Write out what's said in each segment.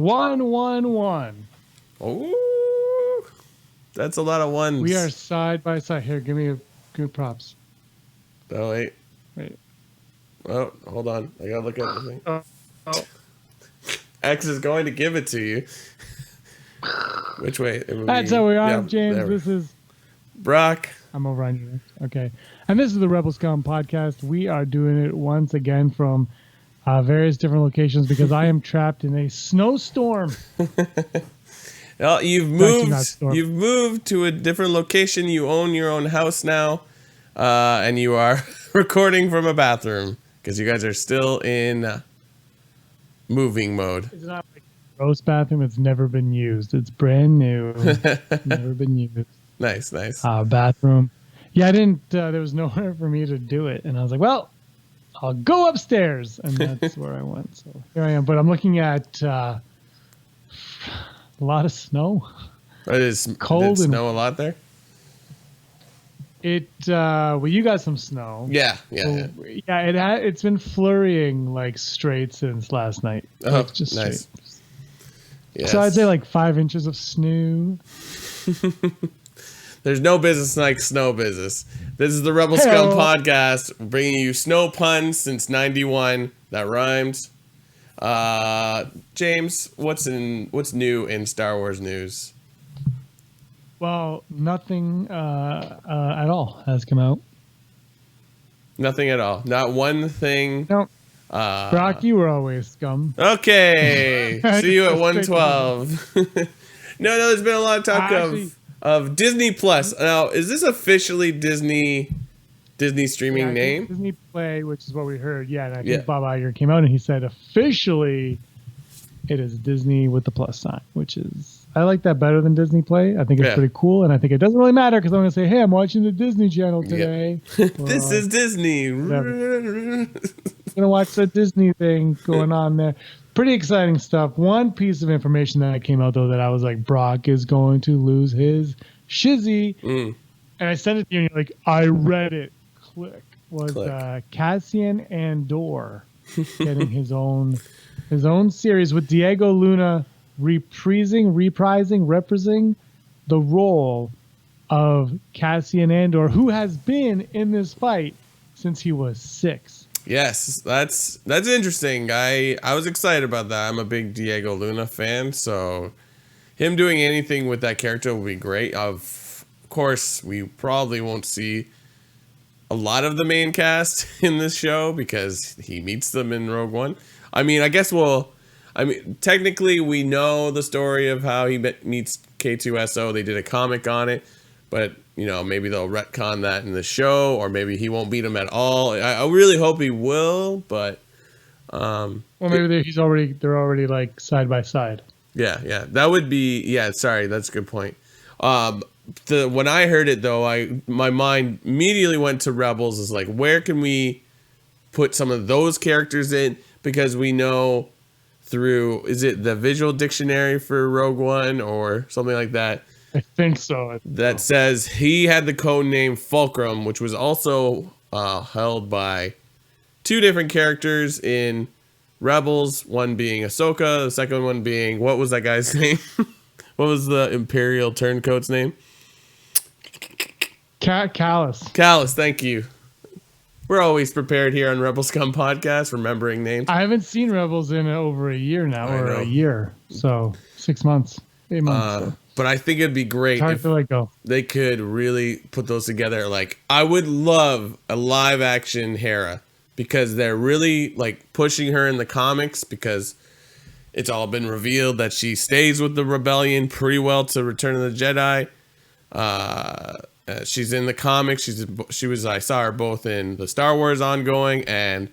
111. Oh, that's a lot of ones. We are side by side. Here, give me props. Oh, wait. Wait. Oh, hold on. I gotta look at the thing. Oh. X is going to give it to you. Which way? That's how we are, James. This is Brock. I'm over on you. Okay. And this is the Rebel Scum podcast. We are doing it once again from various different locations because I am trapped in a snowstorm. Well, you've moved to a different location. You own your own house now, and you are recording from a bathroom because you guys are still in moving mode. It's not like a roast bathroom. It's never been used. It's brand new. Never been used. Nice. Bathroom. Yeah, I didn't. There was nowhere for me to do it, and I was like, "Well, I'll go upstairs," and that's where I went. So here I am. But I'm looking at a lot of snow. It is cold and snow a lot there. Well, you got some snow. Yeah. It's been flurrying like straight since last night. Oh, it's just nice. Straight. Yes. So I'd say like 5 inches of snow. There's no business like snow business. This is the Rebel Scum podcast, bringing you snow puns since '91 that rhymes. James, what's new in Star Wars news? Well, nothing at all has come out. Nothing at all. Not one thing. No. Brock, you were always Scum. Okay. See you at 112. No, there's been a lot of talk of Disney Plus. Now, is this officially Disney streaming name? Disney Play, which is what we heard. Yeah, and I think Bob Iger came out and he said officially it is Disney with the plus sign, which is, I like that better than Disney Play. I think it's pretty cool, and I think it doesn't really matter because I'm going to say, hey, I'm watching the Disney Channel today. This is Disney. I'm going to watch the Disney thing going on there. Pretty exciting stuff. One piece of information that came out, though, that I was like, Brock is going to lose his shizzy. And I sent it to you, and you're like, I read it. Click. Cassian Andor getting his own series with Diego Luna reprising the role of Cassian Andor, who has been in this fight since he was 6. Yes, that's interesting. I was excited about that. I'm a big Diego Luna fan, so him doing anything with that character will be great. Of course, we probably won't see a lot of the main cast in this show because he meets them in Rogue One. I mean, technically we know the story of how he meets K2SO. They did a comic on it, but maybe they'll retcon that in the show, or maybe he won't beat him at all. I really hope he will, but well, maybe they're already like side by side. Yeah, that would be sorry, that's a good point. When I heard it though, my mind immediately went to Rebels. Is like, where can we put some of those characters in? Because we know through, is it the visual dictionary for Rogue One or something like that? I think so. That says he had the code name Fulcrum, which was also held by 2 different characters in Rebels. One being Ahsoka, the second one being, what was that guy's name? What was the Imperial turncoat's name? Callus, thank you. We're always prepared here on Rebel Scum Podcast, remembering names. I haven't seen Rebels in over a year now, a year. So 6 months, 8 months. So. But I think it'd be great if they could really put those together. Like, I would love a live action Hera, because they're really like pushing her in the comics, because it's all been revealed that she stays with the rebellion pretty well to Return of the Jedi. She's in the comics. I saw her both in the Star Wars ongoing and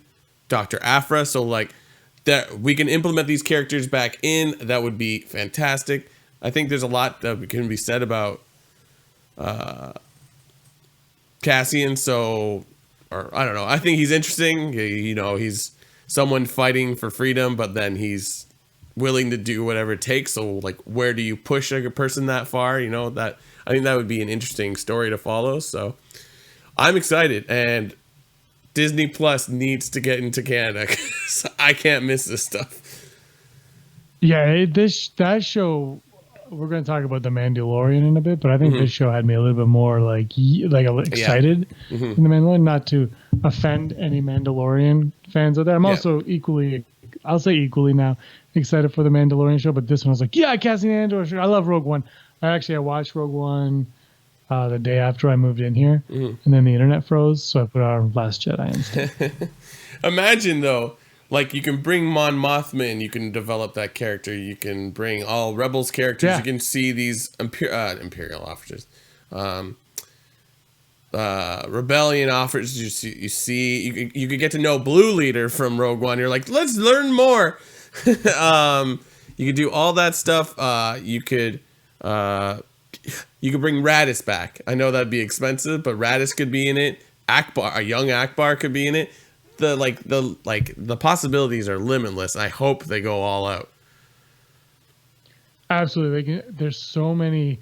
Dr. Aphra. So like that, we can implement these characters back in. That would be fantastic. I think there's a lot that can be said about Cassian. So, or I don't know. I think he's interesting. He's someone fighting for freedom, but then he's willing to do whatever it takes. So like, where do you push a person that far? That I think that would be an interesting story to follow. So I'm excited, and Disney Plus needs to get into Canada because I can't miss this stuff. Yeah, that show. We're going to talk about the Mandalorian in a bit, but I think this show had me a little bit more Yeah. excited Hmm. in the Mandalorian. Not to offend any Mandalorian fans out there, I'm Yeah. also I'll say equally now, excited for the Mandalorian show. But this one was like, yeah, Cassian Andor. Sure. I love Rogue One. I watched Rogue One the day after I moved in here, and then the internet froze, so I put on Last Jedi instead. Imagine though, like you can bring Mon Mothma in, you can develop that character. You can bring all Rebels characters. Yeah. You can see these Imperial officers, um, Rebellion officers. You could get to know Blue Leader from Rogue One. You're like, let's learn more. You could do all that stuff. You could bring Radis back. I know that'd be expensive, but Radis could be in it. A young Akbar could be in it. The possibilities are limitless. I hope they go all out. Absolutely, there's so many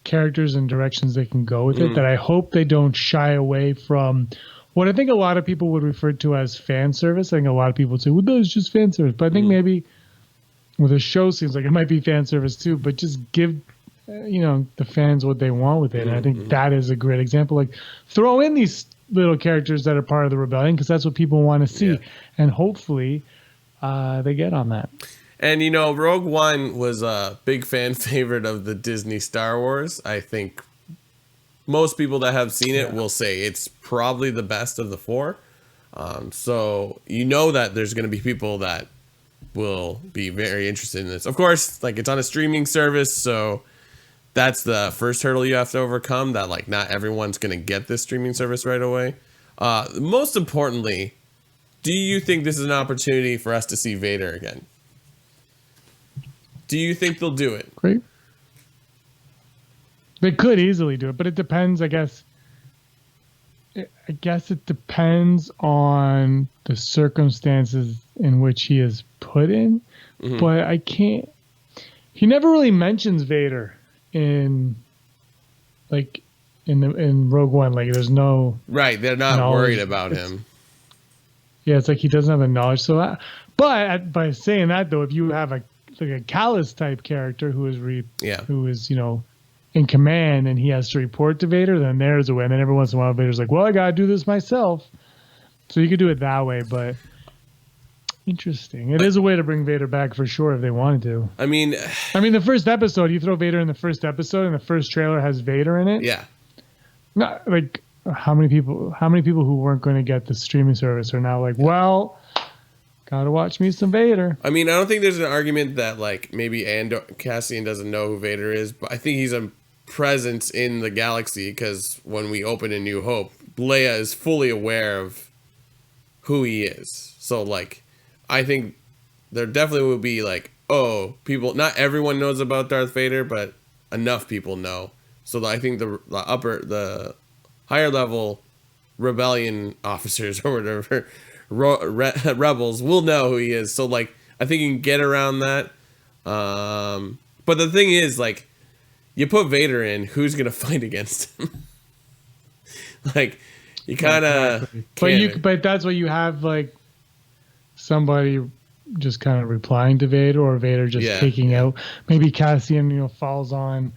characters and directions they can go with it that I hope they don't shy away from what I think a lot of people would refer to as fan service. I think a lot of people would say, well, no, it's just fan service. But I think maybe the show seems like it might be fan service too, but just give, the fans what they want with it. And I think that is a great example. Like throw in these little characters that are part of the rebellion because that's what people want to see. Yeah. And hopefully they get on that. And Rogue One was a big fan favorite of the Disney Star Wars. I think most people that have seen it will say it's probably the best of the four. So that there's going to be people that will be very interested in this. Of course, like it's on a streaming service, so that's the first hurdle you have to overcome. That like not everyone's going to get this streaming service right away. Most importantly, do you think this is an opportunity for us to see Vader again? Do you think they'll do it? Great. They could easily do it, but it depends, I guess. I guess it depends on the circumstances in which he is put in. But I can't. He never really mentions Vader in Rogue One. Like, there's no Right. They're not knowledge. worried about him. Yeah, it's like he doesn't have the knowledge. So, but by saying that though, if you have a Callus type character who is in command and he has to report to Vader, then there's a way. And then every once in a while, Vader's like, well, I got to do this myself. So you could do it that way, but interesting. It is a way to bring Vader back for sure if they wanted to. I mean, the first episode, you throw Vader in the first episode and the first trailer has Vader in it. yeah. Not like how many people who weren't going to get the streaming service are now like, well, gotta watch me some Vader. I mean, I don't think there's an argument that like maybe Cassian doesn't know who Vader is, but I think he's a presence in the galaxy because when we open A New Hope, Leia is fully aware of who he is. So like, I think there definitely will be like, people. Not everyone knows about Darth Vader, but enough people know. So I think the higher level rebellion officers or whatever. Rebels will know who he is, so like I think you can get around that. But the thing is, like, you put Vader in, who's gonna fight against him? Like, you kind of. But that's what you have, like somebody just kind of replying to Vader, or Vader just taking out. Maybe Cassian, falls on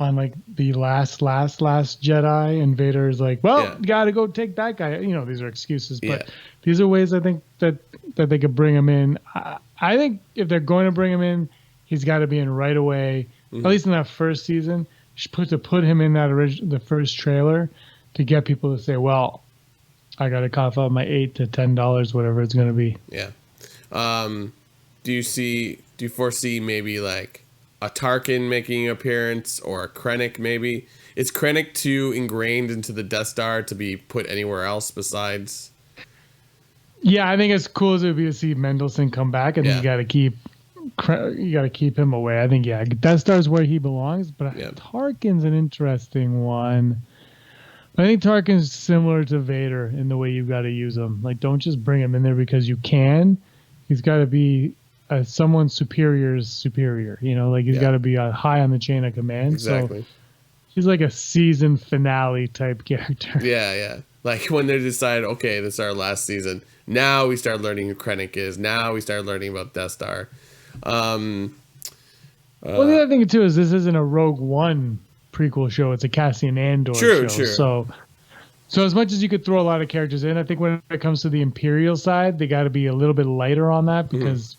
like the last Jedi, and Vader is like, well, you got to go take that guy. These are excuses, but these are ways I think that they could bring him in. I think if they're going to bring him in, he's got to be in right away. At least in that first season, to put him in the first trailer to get people to say, well, I got to cough out my $8 to $10, whatever it's going to be. Yeah. Do you foresee maybe like a Tarkin making an appearance, or a Krennic maybe? Is Krennic too ingrained into the Death Star to be put anywhere else besides? Yeah, I think as cool as it would be to see Mendelsohn come back, I think you got to keep him away. I think Death Star is where he belongs, but Tarkin's an interesting one. I think Tarkin's similar to Vader in the way you've got to use him. Like, don't just bring him in there because you can. He's got to be someone superior's superior, like he's got to be high on the chain of command. Exactly. So he's like a season finale type character. Yeah. Like when they decide, okay, this is our last season. Now we start learning who Krennic is. Now we start learning about Death Star. Well, the other thing too is this isn't a Rogue One prequel show; it's a Cassian Andor True, show. true. So as much as you could throw a lot of characters in, I think when it comes to the Imperial side, they got to be a little bit lighter on that because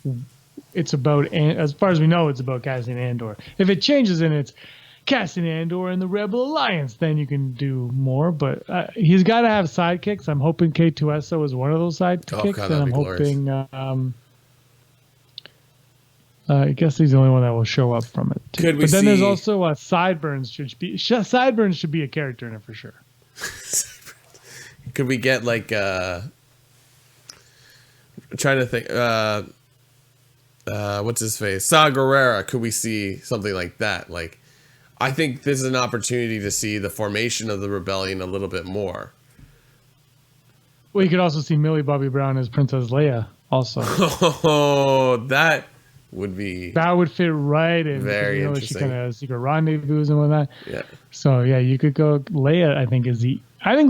it's about, as far as we know, it's about Cassian Andor. If it changes and it's Cassian Andor and the Rebel Alliance, then you can do more. But he's got to have sidekicks. I'm hoping K2SO is one of those sidekicks, God, and that'd I'm be glorious. hoping. I guess he's the only one that will show up from it. Too. Could we but then see... there's also Sideburns Sideburns should be a character in it for sure. Could we get like trying to think what's his face? Saw Gerrera, could we see something like that? Like I think this is an opportunity to see the formation of the rebellion a little bit more. Well, you could also see Millie Bobby Brown as Princess Leia also. Oh, that would fit right in. Very because, interesting. She kind of secret rendezvous and whatnot. Yeah. So yeah, you could go Leia. I think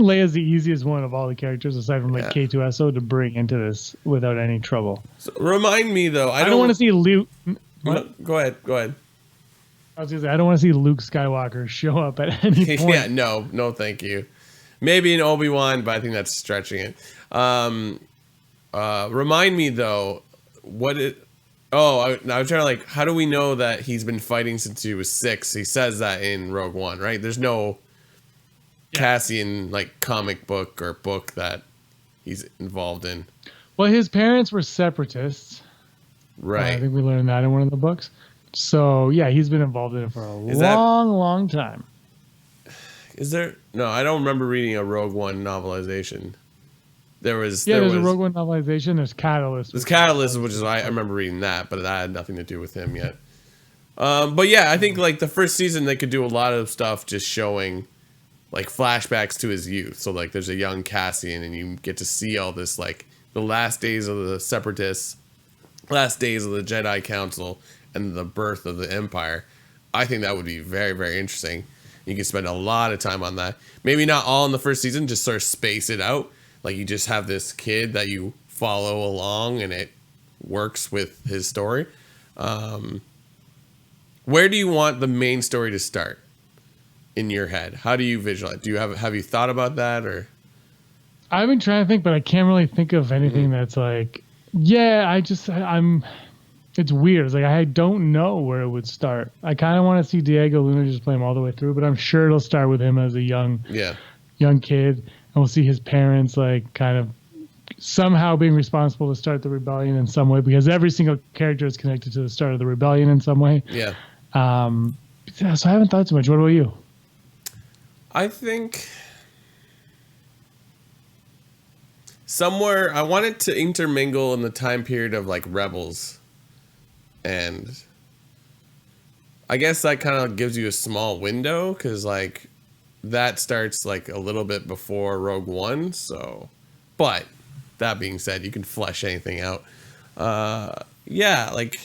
Leia's the easiest one of all the characters aside from like K2SO to bring into this without any trouble. So, remind me though, I don't want to see Luke. Go ahead. I was gonna say I don't want to see Luke Skywalker show up at any point. Yeah, no, thank you. Maybe an Obi-Wan, but I think that's stretching it. Remind me though, I was trying to like, how do we know that he's been fighting since he was 6? He says that in Rogue One, right? There's no Cassian like comic book or book that he's involved in. Well, his parents were separatists. Right. I think we learned that in one of the books. So yeah, he's been involved in it for a long time. Is there? No, I don't remember reading a Rogue One novelization. There's a Rogue One novelization. There's Catalyst. There's Catalyst, which is I remember reading that, but that had nothing to do with him yet. But yeah, I think like the first season they could do a lot of stuff just showing like flashbacks to his youth. So like there's a young Cassian and you get to see all this like the last days of the Separatists, last days of the Jedi Council, and the birth of the Empire. I think that would be very, very interesting. You can spend a lot of time on that. Maybe not all in the first season, just sort of space it out. Like you just have this kid that you follow along and it works with his story. Where do you want the main story to start in your head? How do you visualize? Have you thought about that or? I've been trying to think, but I can't really think of anything that's like, it's weird. It's like, I don't know where it would start. I kind of want to see Diego Luna just play him all the way through, but I'm sure it'll start with him as a young kid. And we'll see his parents like kind of somehow being responsible to start the rebellion in some way, because every single character is connected to the start of the rebellion in some way. Yeah. So I haven't thought too much. What about you? I think somewhere I want it to intermingle in the time period of like Rebels. And I guess that kind of gives you a small window because like that starts like a little bit before Rogue One. So, but that being said, you can flesh anything out. Like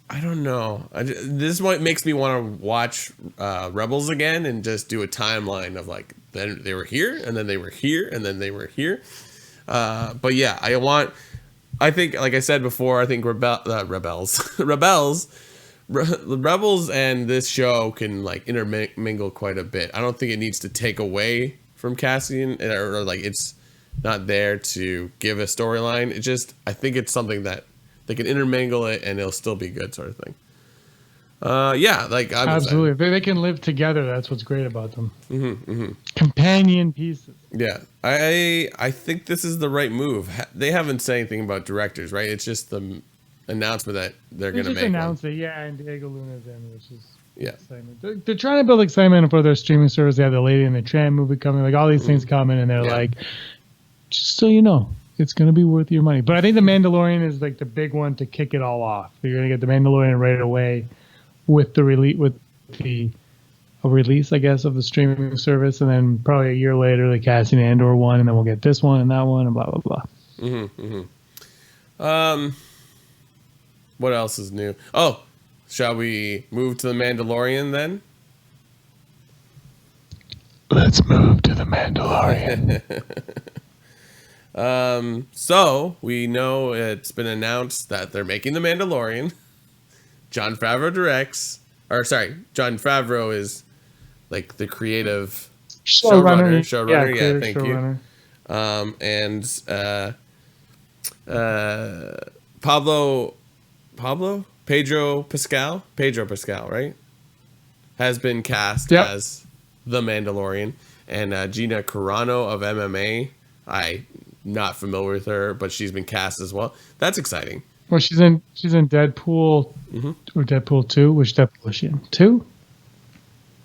I don't know. This is what makes me want to watch Rebels again and just do a timeline of like then they were here and then they were here and then they were here. But yeah, I think, like I said before, I think Rebels and this show can like intermingle quite a bit. I don't think it needs to take away from Cassian or like it's not there to give a storyline. I think it's something that they can intermingle it and it'll still be good, sort of thing. Absolutely. They can live together. That's what's great about them. Companion pieces. Yeah, I think this is the right move. They haven't said anything about directors, right? It's just the announcement that they're going to make. They just announced it, and Diego Luna's in, which is excitement. They're trying to build excitement for their streaming service. They have the Lady and the Tramp movie coming, like all these things coming, and they're like, just so you know, it's going to be worth your money. But I think the Mandalorian is like the big one to kick it all off. You're going to get the Mandalorian right away with the release, I guess, of the streaming service, and then probably a year later the Cassian Andor one, and then we'll get this one and that one, and blah blah blah. What else is new? Oh, shall we move to the Mandalorian then? Let's move to the Mandalorian. So we know it's been announced that they're making the Mandalorian. Jon Favreau directs, or sorry, Jon Favreau is like the creative showrunner. Yeah, thank you. And Pedro Pascal, right, has been cast as the Mandalorian, and Gina Carano of MMA. I'm not familiar with her, but she's been cast as well. That's exciting. Well, she's in Deadpool or Deadpool 2. Which Deadpool is she in? 2?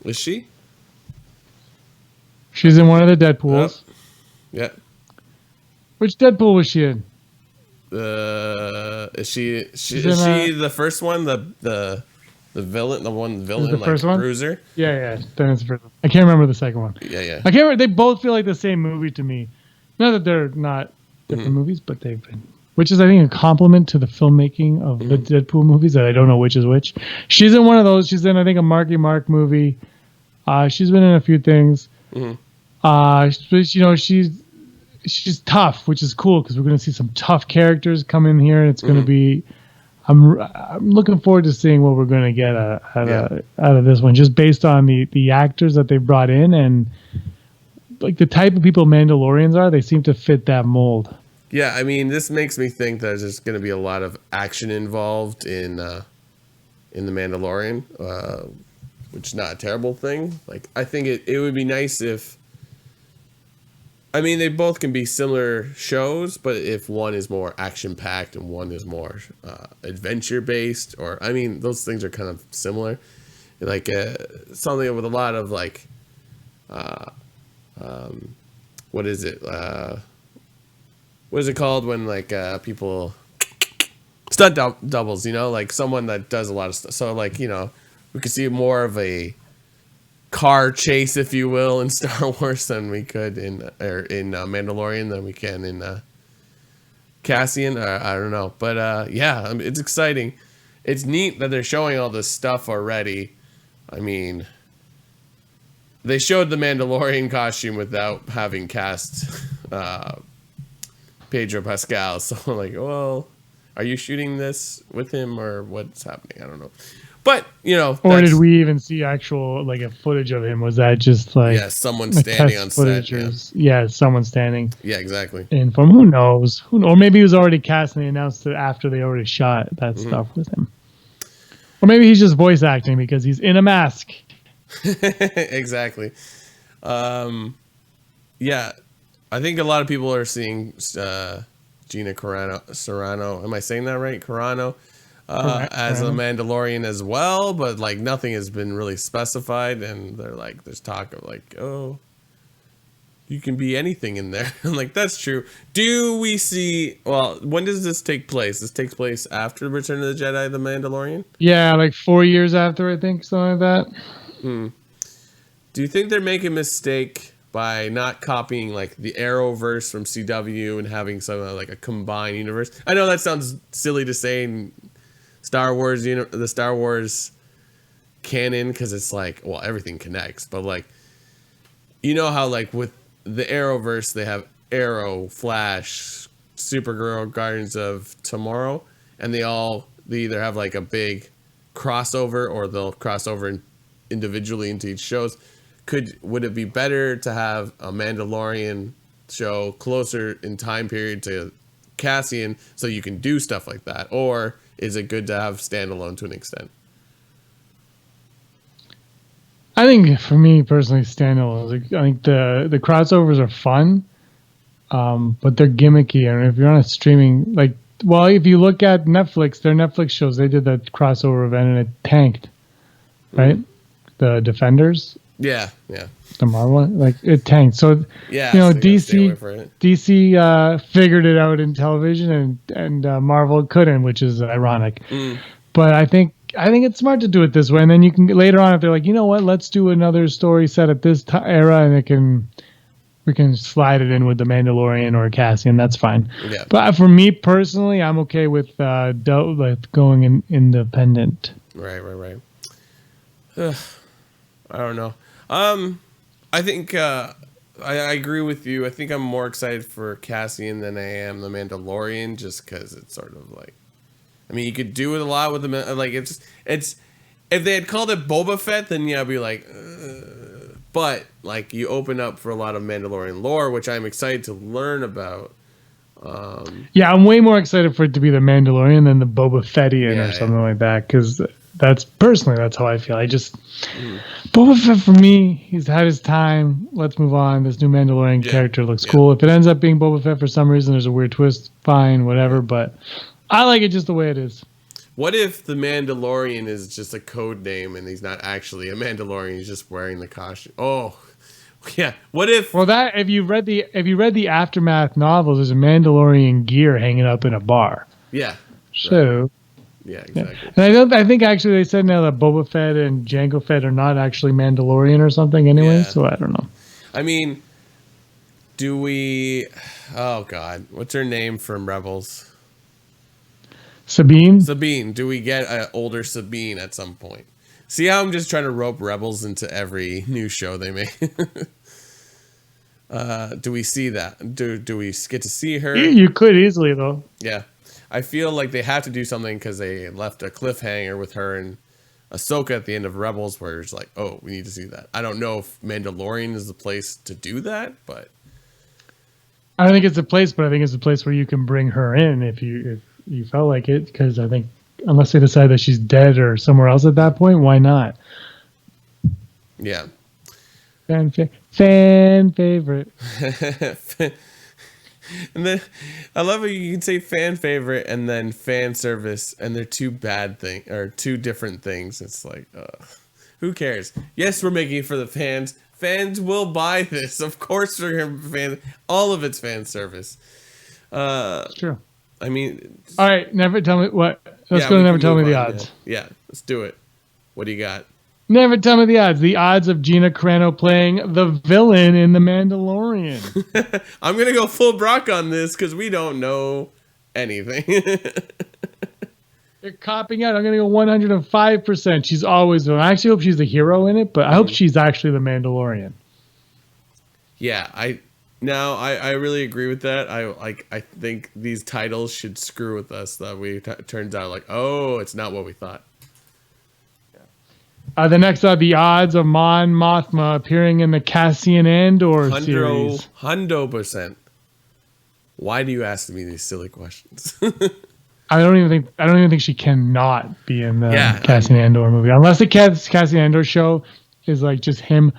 Is she? She's in one of the Deadpools. Yeah. Which Deadpool was she in? Is she the first one? The villain, the first one? Bruiser? Yeah. Then it's the first one. I can't remember the second one. Yeah. I can't remember. They both feel like the same movie to me. Not that they're not different movies, but they've been. Which is, I think, a compliment to the filmmaking of the Deadpool movies that I don't know which is which. She's in one of those. She's in, I think, a Marky Mark movie. She's been in a few things. She's tough, which is cool because we're going to see some tough characters come in here, and it's going to be. I'm looking forward to seeing what we're going to get out of this one, just based on the actors that they brought in and like the type of people Mandalorians are. They seem to fit that mold. Yeah, I mean, this makes me think that there's going to be a lot of action involved in the Mandalorian, which is not a terrible thing. Like, I think it would be nice if. I mean, they both can be similar shows, but if one is more action-packed and one is more adventure-based, or, I mean, those things are kind of similar. Like, something with a lot of, like, what is it? What is it called when, like, people... Stunt doubles, you know? Like, someone that does a lot of stuff. So, like, you know, we could see more of a car chase, if you will, in Star Wars than we could in Mandalorian than we can in Cassian. I don't know, but yeah, it's exciting. It's neat that they're showing all this stuff already. I mean, they showed the Mandalorian costume without having cast Pedro Pascal. So like, well, are you shooting this with him or what's happening? I don't know. But, you know. Or did we even see actual, like, a footage of him? Was that just, like... Yeah, someone standing on set. Yeah, someone standing. Yeah, exactly. And from who knows? Or maybe he was already cast and they announced it after they already shot that stuff with him. Or maybe he's just voice acting because he's in a mask. Exactly. Yeah, I think a lot of people are seeing Gina Carano. Am I saying that right? Carano? As a Mandalorian as well, but like nothing has been really specified, and there's talk of like, oh, you can be anything in there. I'm like, that's true. Do we see? Well, when does this take place? This takes place after Return of the Jedi, The Mandalorian. Yeah, like 4 years after, I think, something like that. Do you think they're making a mistake by not copying like the Arrowverse from CW and having some like a combined universe? I know that sounds silly to say in Star Wars, the Star Wars canon, because it's like, well, everything connects, but like, you know how like with the Arrowverse they have Arrow, Flash, Supergirl, Guardians of Tomorrow, and they either have like a big crossover or they'll cross over individually into each shows. Would it be better to have a Mandalorian show closer in time period to Cassian so you can do stuff like that, or is it good to have standalone to an extent? I think for me personally, standalone. I think the crossovers are fun, but they're gimmicky. And if you're on a streaming, like, well, if you look at Netflix, their Netflix shows, they did that crossover event and it tanked, right? The Defenders. Yeah. The Marvel, like, it tanked. So yeah, you know, DC figured it out in television, and Marvel couldn't, which is ironic. But I think it's smart to do it this way, and then you can later on, if they're like, you know what, let's do another story set at this era, and we can slide it in with the Mandalorian or Cassian. That's fine. Yeah. But for me personally, I'm okay with going independent. Right. I don't know. I think I agree with you. I think I'm more excited for Cassian than I am the Mandalorian, just because it's sort of like I mean, you could do it a lot with the like. It's if they had called it Boba Fett, then yeah, I'd be like. But like you open up for a lot of Mandalorian lore, which I'm excited to learn about. Yeah, I'm way more excited for it to be the Mandalorian than the Boba Fettian or something like that, because that's how I feel. Boba Fett for me, he's had his time. Let's move on. This new Mandalorian character looks cool. If it ends up being Boba Fett for some reason, there's a weird twist, fine, whatever. But I like it just the way it is. What if the Mandalorian is just a code name and he's not actually a Mandalorian? He's just wearing the costume. Oh, yeah. What if? Well, that if you read the Aftermath novels, there's a Mandalorian gear hanging up in a bar. Yeah. So. Right. Yeah, exactly. And I think actually they said now that Boba Fett and Jango Fett are not actually Mandalorian or something anyway. So I don't know. I mean, do we? Oh God, what's her name from Rebels? Sabine. Do we get an older Sabine at some point? See how I'm just trying to rope Rebels into every new show they make? Do we see that? Do we get to see her? You could easily, though. Yeah. I feel like they have to do something because they left a cliffhanger with her and Ahsoka at the end of Rebels where it's like, oh, we need to see that. I don't know if Mandalorian is the place to do that, but... I think it's a place, but I think it's a place where you can bring her in if you felt like it, because I think unless they decide that she's dead or somewhere else at that point, why not? Yeah. Fan favorite. And then I love how you can say fan favorite and then fan service, and they're two different things. It's like, who cares? Yes, we're making it for the fans. Fans will buy this. Of course, we're gonna fan. All of it's fan service. It's true. I mean, all right. Never tell me what. Let's go to never tell me the odds. Yeah, let's do it. What do you got? Never tell me the odds. The odds of Gina Carano playing the villain in The Mandalorian. I'm going to go full Brock on this because we don't know anything. They're copping out. I'm going to go 105%. She's always... I actually hope she's the hero in it, but I hope she's actually the Mandalorian. Yeah, I really agree with that. I think these titles should screw with us. That turns out like, oh, it's not what we thought. The next are the odds of Mon Mothma appearing in the Cassian Andor series. 100%. Why do you ask me these silly questions? I don't even think she cannot be in the Cassian Andor movie unless the Cassian Andor show is like just him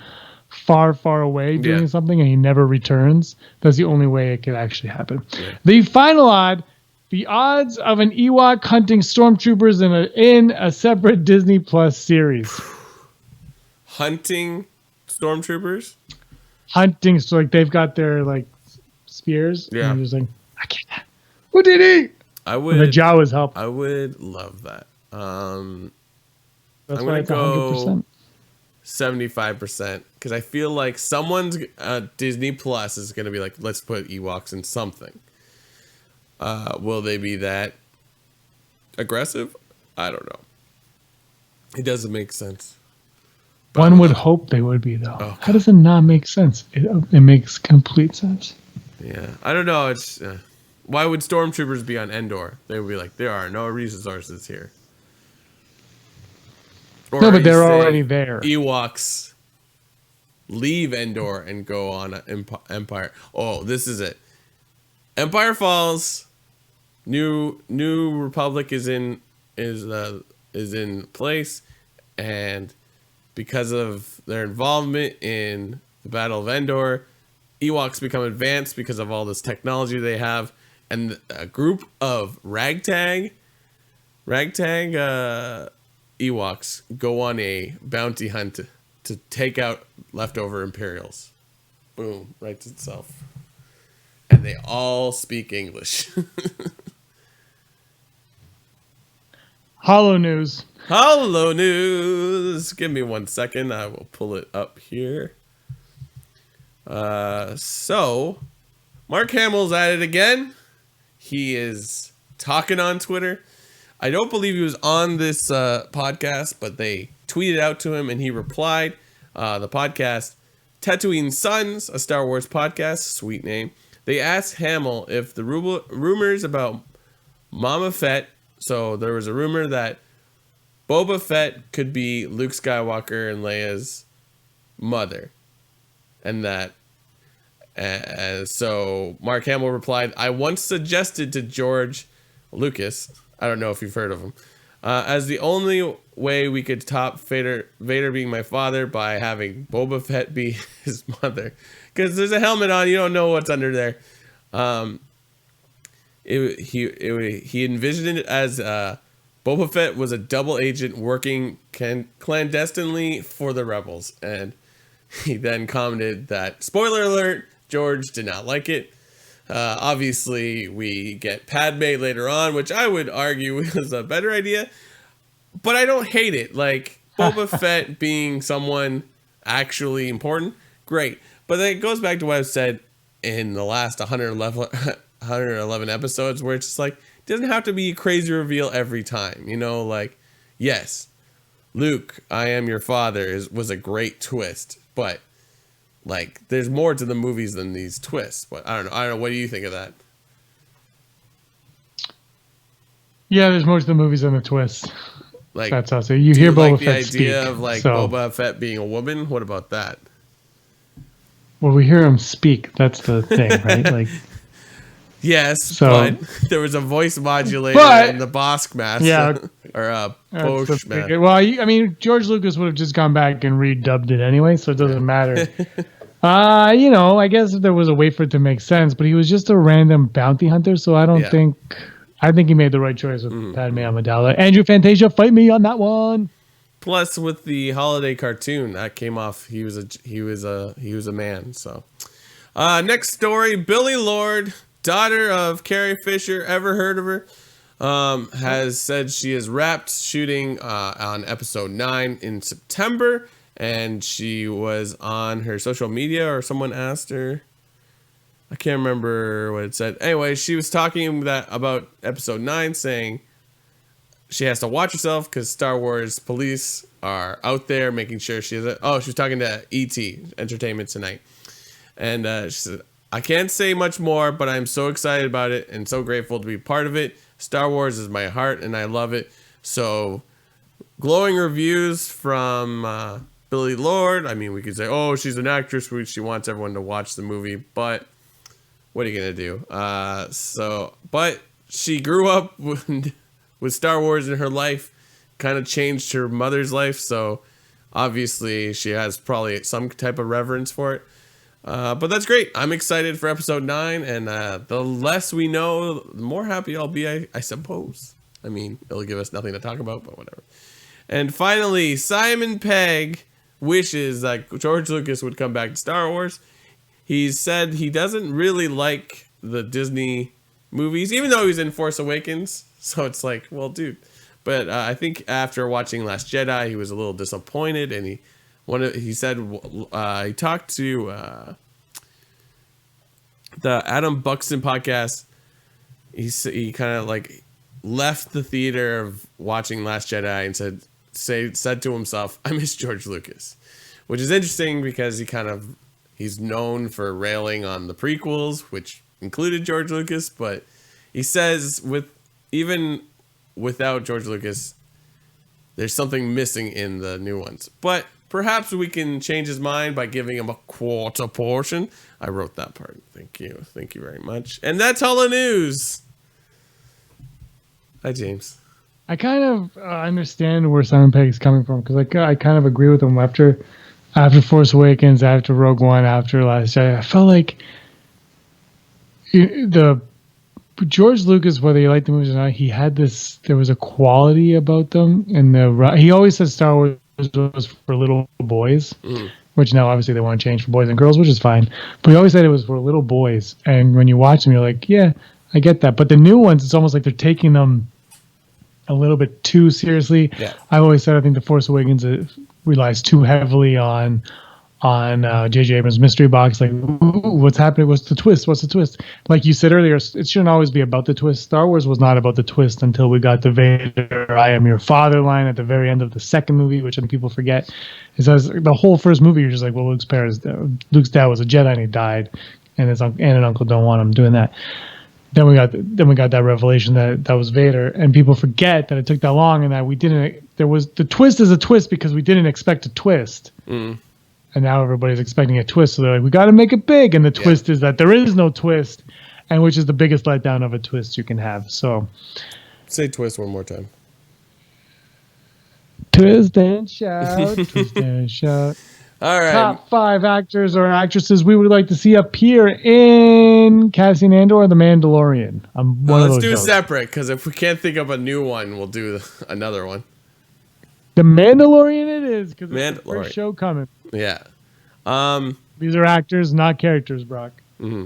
far, far away doing something and he never returns. That's the only way it could actually happen. Yeah. The final odd. The odds of an Ewok hunting stormtroopers in a separate Disney Plus series. Hunting stormtroopers? Hunting, so like they've got their like spears. Yeah. And they're just like, I can't. Who did he? I would. And the Jawas help. I would love that. I'm why it's 100%. 75% because I feel like someone's Disney Plus is going to be like, let's put Ewoks in something. Will they be that aggressive? I don't know. It doesn't make sense. But one would hope they would be, though. Oh, how does it not make sense? It makes complete sense. Yeah. I don't know. It's why would stormtroopers be on Endor? They would be like, there are no resources here. Or no, but they're already there. Ewoks leave Endor and go on Empire. Oh, this is it. Empire Falls. New Republic is in place, and because of their involvement in the Battle of Endor, Ewoks become advanced because of all this technology they have, and a group of ragtag Ewoks go on a bounty hunt to take out leftover Imperials. Boom, writes itself. And they all speak English. Hollow news. Hollow news. Give me 1 second. I will pull it up here. So, Mark Hamill's at it again. He is talking on Twitter. I don't believe he was on this podcast, but they tweeted out to him and he replied. The podcast, Tatooine Sons, a Star Wars podcast. Sweet name. They asked Hamill if the rumors about Mama Fett So there was a rumor that Boba Fett could be Luke Skywalker and Leia's mother. And that, so Mark Hamill replied, I once suggested to George Lucas, I don't know if you've heard of him, as the only way we could top Vader being my father by having Boba Fett be his mother. Because there's a helmet on, you don't know what's under there. He envisioned it as Boba Fett was a double agent working clandestinely for the rebels. And he then commented that, spoiler alert, George did not like it. Obviously, we get Padme later on, which I would argue was a better idea. But I don't hate it. Like, Boba Fett being someone actually important, great. But then it goes back to what I've said in the last 111 episodes, where it's just like, it doesn't have to be a crazy reveal every time. You know, like, yes, Luke, I am your father was a great twist. But, like, there's more to the movies than these twists. But I don't know. What do you think of that? Yeah, there's more to the movies than the twists. Like, that's how. So you hear Boba like Fett the speak. idea of like Boba Fett being a woman? What about that? Well, we hear him speak. That's the thing, right? Like, yes, so, but there was a voice modulator in the Bosk mask. Yeah, or Bosch mask. Well, I mean, George Lucas would have just gone back and redubbed it anyway, so it doesn't matter. You know, I guess if there was a way for it to make sense, but he was just a random bounty hunter, so I don't think. I think he made the right choice with Padme Amidala. Andrew Fantasia, fight me on that one. Plus, with the holiday cartoon that came off, he was a man. So, next story: Billie Lourd, daughter of Carrie Fisher. Ever heard of her? Has said she is wrapped shooting on episode 9 in September, and she was on her social media, or someone asked her. I can't remember what it said. Anyway, she was talking about episode 9, saying she has to watch herself because Star Wars police are out there making sure she was talking to E.T. Entertainment Tonight. And she said, I can't say much more, but I'm so excited about it and so grateful to be part of it. Star Wars is my heart and I love it. So, glowing reviews from Billie Lourd. I mean, we could say, oh, she's an actress. She wants everyone to watch the movie, but what are you going to do? But she grew up with Star Wars in her life, kind of changed her mother's life. So obviously she has probably some type of reverence for it. But that's great. I'm excited for episode 9. And the less we know, the more happy I'll be, I suppose. I mean, it'll give us nothing to talk about, but whatever. And finally, Simon Pegg wishes that George Lucas would come back to Star Wars. He said he doesn't really like the Disney movies, even though he's in Force Awakens. So it's like, well, dude. But I think after watching Last Jedi, he was a little disappointed, and he said he talked to the Adam Buxton podcast. He kind of like left the theater of watching Last Jedi and said to himself, "I miss George Lucas," which is interesting because he's known for railing on the prequels, which included George Lucas, but he says even without George Lucas, there's something missing in the new ones. But perhaps we can change his mind by giving him a quarter portion. I wrote that part. Thank you. Thank you very much. And that's all the news. Hi, James. I kind of understand where Simon Pegg is coming from, because I kind of agree with him after Force Awakens, after Rogue One, after Last Jedi. I felt like the George Lucas, whether you like the movies or not, there was a quality about them. And he always said Star Wars was for little boys, which now obviously they want to change for boys and girls, which is fine. But he always said it was for little boys. And when you watch them, you're like, yeah, I get that. But the new ones, it's almost like they're taking them a little bit too seriously. Yeah. I've always said I think The Force Awakens relies too heavily on J.J. Abrams' mystery box. Like, what's happening? What's the twist? What's the twist? Like you said earlier, it shouldn't always be about the twist. Star Wars was not about the twist until we got the Vader, I am your father line at the very end of the second movie, which I think people forget. It says the whole first movie, you're just like, well, Luke's dad was a Jedi and he died, and his aunt and uncle don't want him doing that. then we got that revelation that was Vader, and people forget that it took that long and that we didn't. There was the twist is a twist because we didn't expect a twist, and now everybody's expecting a twist. So they're like, we got to make it big, and the twist is that there is no twist, and which is the biggest letdown of a twist you can have. So, say twist one more time. Twist and shout, twist and shout. All right. Top 5 actors or actresses we would like to see appear in Cassian Andor or The Mandalorian. Let's do separate, because if we can't think of a new one, we'll do another one. The Mandalorian it is, because it's the first show coming. Yeah. These are actors, not characters, Brock. Mm-hmm.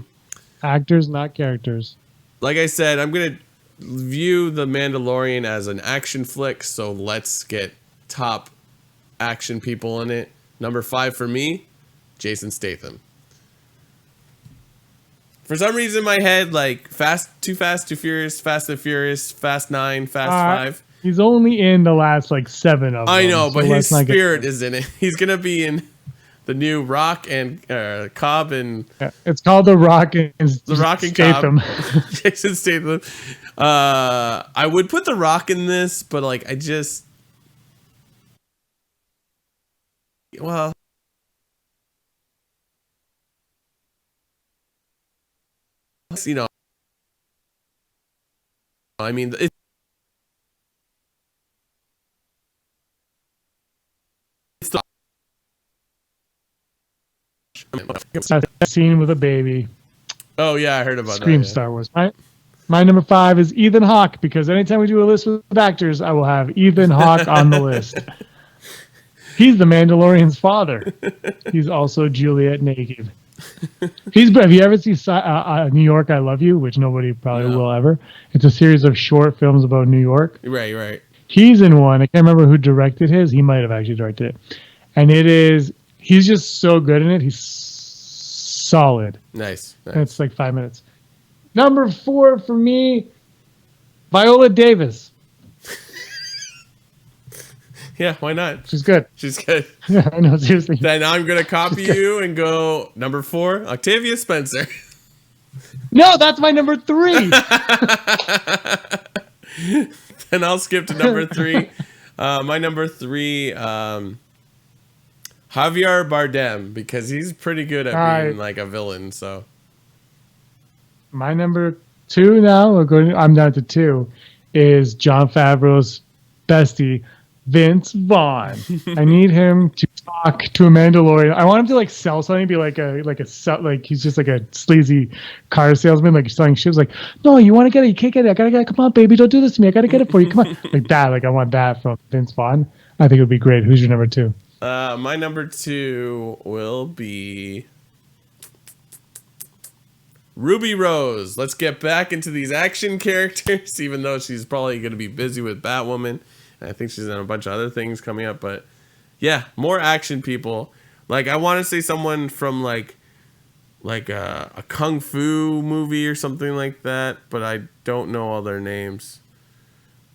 Actors, not characters. Like I said, I'm going to view The Mandalorian as an action flick, so let's get top action people in it. Number 5 for me, Jason Statham. For some reason in my head, like Too Fast, Too Furious, Fast and Furious, Fast 9, Fast 5. He's only in the last 7 of them. I know, but his spirit is in it. He's going to be in the new Rock and Cobb and... Yeah, it's called The Rock and Statham. Jason Statham. I would put The Rock in this, but like I just... Well, you know, I mean, it's a scene with a baby. Oh yeah, I heard about Scream that. Yeah. Star Wars. My number 5 is Ethan Hawke, because anytime we do a list with actors, I will have Ethan Hawke on the list. He's the Mandalorian's father. He's also Juliet naked. Have you ever seen New York, I Love You, which nobody probably will ever? It's a series of short films about New York. Right. He's in one. I can't remember who directed his. He might have actually directed it. And he's just so good in it. He's solid. Nice. And it's like 5 minutes. Number 4 for me, Viola Davis. Yeah, why not? She's good. Yeah, I know, seriously. Then I'm going to copy you and go number 4, Octavia Spencer. No, that's my number 3. Then I'll skip to number 3. My number 3, Javier Bardem, because he's pretty good at being like a villain. So my number 2 now, I'm down to 2, is Jon Favreau's bestie, Vince Vaughn. I need him to talk to a Mandalorian. I want him to like sell something, be like he's just like a sleazy car salesman, like selling shoes. Like, no, you want to get it? You can't get it. I gotta get it. Come on, baby, don't do this to me. I gotta get it for you. Come on, like that. Like I want that from Vince Vaughn. I think it would be great. Who's your number 2? My number 2 will be Ruby Rose. Let's get back into these action characters, even though she's probably going to be busy with Batwoman. And I think she's in a bunch of other things coming up. But yeah, more action people. Like, I want to say someone from like a Kung Fu movie or something like that, but I don't know all their names.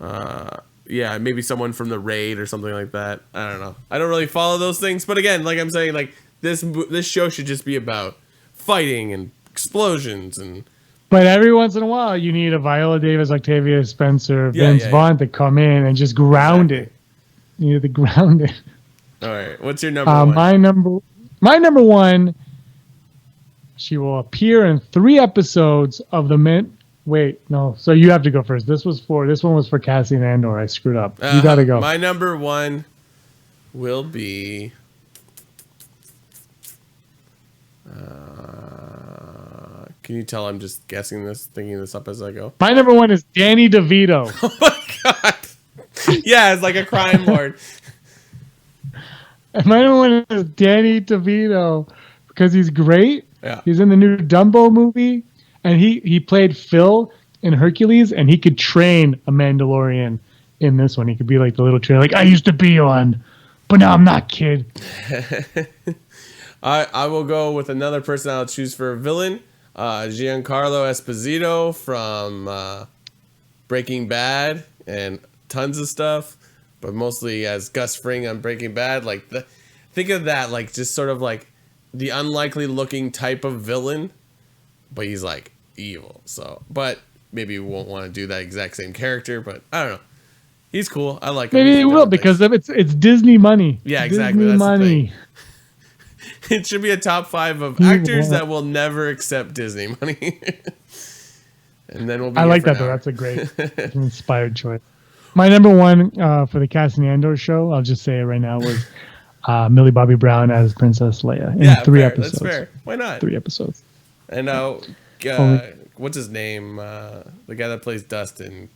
Yeah, maybe someone from The Raid or something like that. I don't know. I don't really follow those things. But again, like I'm saying, like this show should just be about fighting and explosions and. But every once in a while, you need a Viola Davis, Octavia Spencer, Vince Vaughn to come in and just ground it. You need to ground it. All right, what's your number 1? My number 1. She will appear in 3 episodes of the Wait, no. So you have to go first. This one was for Cassian Andor. I screwed up. You got to go. My number 1 will be. Can you tell I'm just thinking this up as I go? My number 1 is Danny DeVito. Oh my god! Yeah, it's like a crime lord. And my number 1 is Danny DeVito because he's great. Yeah. He's in the new Dumbo movie, and he played Phil in Hercules, and he could train a Mandalorian in this one. He could be like the little trainer, like I used to be on, but now I'm not, kid. I will go with another person I'll choose for a villain. Giancarlo Esposito from Breaking Bad and tons of stuff, but mostly as Gus Fring on Breaking Bad. Like think of that, like just sort of like the unlikely looking type of villain, but he's like evil. So, but maybe we won't want to do that exact same character. But I don't know. He's cool. I like him. Maybe it will because it's Disney money. Yeah, exactly. Disney That's money. It should be a top 5 of actors that will never accept Disney money. And then we'll be. I like that though. That's a great inspired choice. My number one for the Cassian Andor show, I'll just say it right now, was Millie Bobby Brown as Princess Leia in 3 episodes. That's fair. Why not? 3 episodes. And what's his name? The guy that plays Dustin,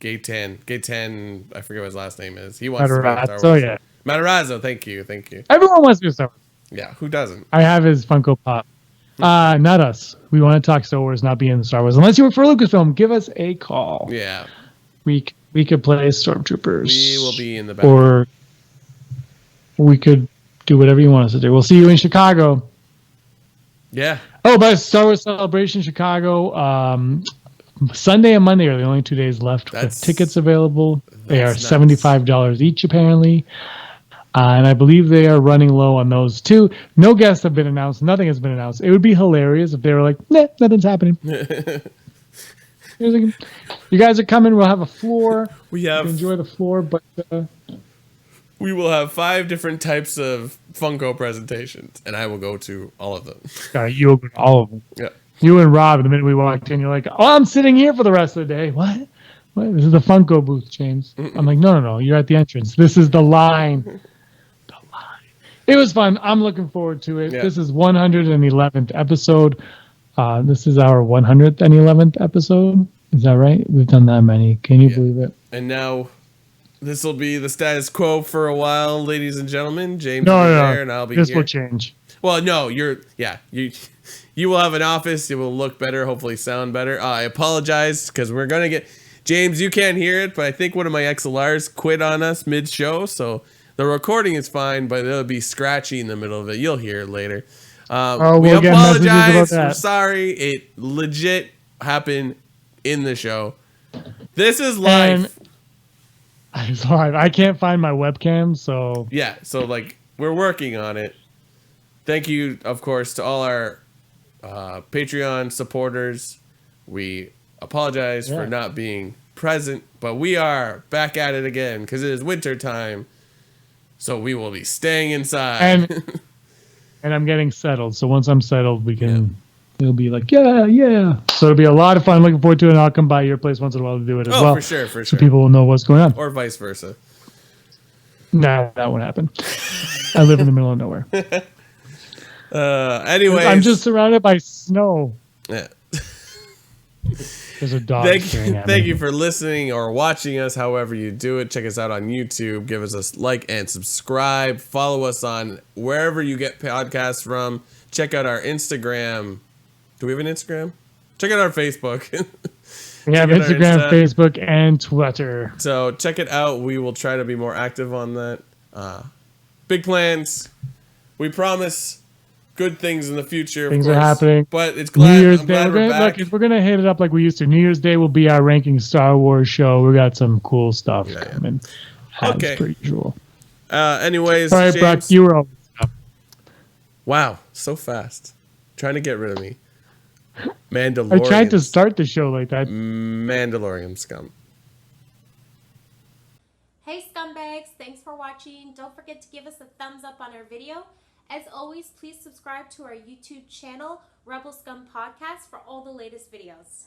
Gaten. I forget what his last name is. He wants to be Star Wars. Oh yeah, Matarazzo. Thank you. Everyone wants to be Star Wars. Yeah, who doesn't? I have his Funko Pop. Not us. We want to talk Star Wars, not be in Star Wars. Unless you work for Lucasfilm, give us a call. Yeah. We could play Stormtroopers. We will be in the back. Or we could do whatever you want us to do. We'll see you in Chicago. Yeah. Oh, but Star Wars Celebration Chicago, Sunday and Monday are the only 2 days left with tickets available. They are $75 each, apparently. And I believe they are running low on those too. No guests have been announced. Nothing has been announced. It would be hilarious if they were like, nah, nothing's happening. You guys are coming. We'll have a floor. You can enjoy the floor, but we will have 5 different types of Funko presentations, and I will go to all of them. You will go to all of them. Yeah. You and Rob, the minute we walked in, you're like, oh, I'm sitting here for the rest of the day. What? This is the Funko booth, James. I'm like, no. You're at the entrance. This is the line. It was fun. I'm looking forward to it. Yeah. This is 111th episode. This is our 111th episode. Is that right? We've done that many. Can you believe it? And now this will be the status quo for a while, ladies and gentlemen. James will be there, and I'll be here. This will change. Well, no, you will have an office. It will look better, hopefully sound better. I apologize because we're going to get... James, you can't hear it, but I think one of my XLRs quit on us mid-show, so the recording is fine, but it'll be scratchy in the middle of it. You'll hear it later. We apologize. We're sorry. It legit happened in the show. This is live. It's live. I can't find my webcam, so... Yeah, so, we're working on it. Thank you, of course, to all our Patreon supporters. We apologize for not being present, but we are back at it again because it is winter time. So we will be staying inside. And I'm getting settled. So once I'm settled, we can... It'll be like, yeah. So it'll be a lot of fun. Looking forward to it. And I'll come by your place once in a while to do it as well. For sure. So people will know what's going on. Or vice versa. Nah, that won't happen. I live in the middle of nowhere. Anyways. I'm just surrounded by snow. Yeah. There's a dog staring at me. Thank you for listening or watching us, however you do it. Check us out on YouTube. Give us a like and subscribe. Follow us on wherever you get podcasts from. Check out our Instagram. Do we have an Instagram? Check out our Facebook. We have Instagram, Facebook, and Twitter. So check it out. We will try to be more active on that. Big plans. We promise good things in the future. Things are happening. But it's glad, New Year's I'm glad Day. we're back. Look, if we're going to hit it up like we used to, New Year's Day will be our ranking Star Wars show. We got some cool stuff coming. Okay. As per usual. Anyways, all right, James. Brock, you were always up. Wow, so fast. Trying to get rid of me. Mandalorian. I tried to start the show like that. Mandalorian scum. Hey scumbags, thanks for watching. Don't forget to give us a thumbs up on our video. As always, please subscribe to our YouTube channel, Rebel Scum Podcast, for all the latest videos.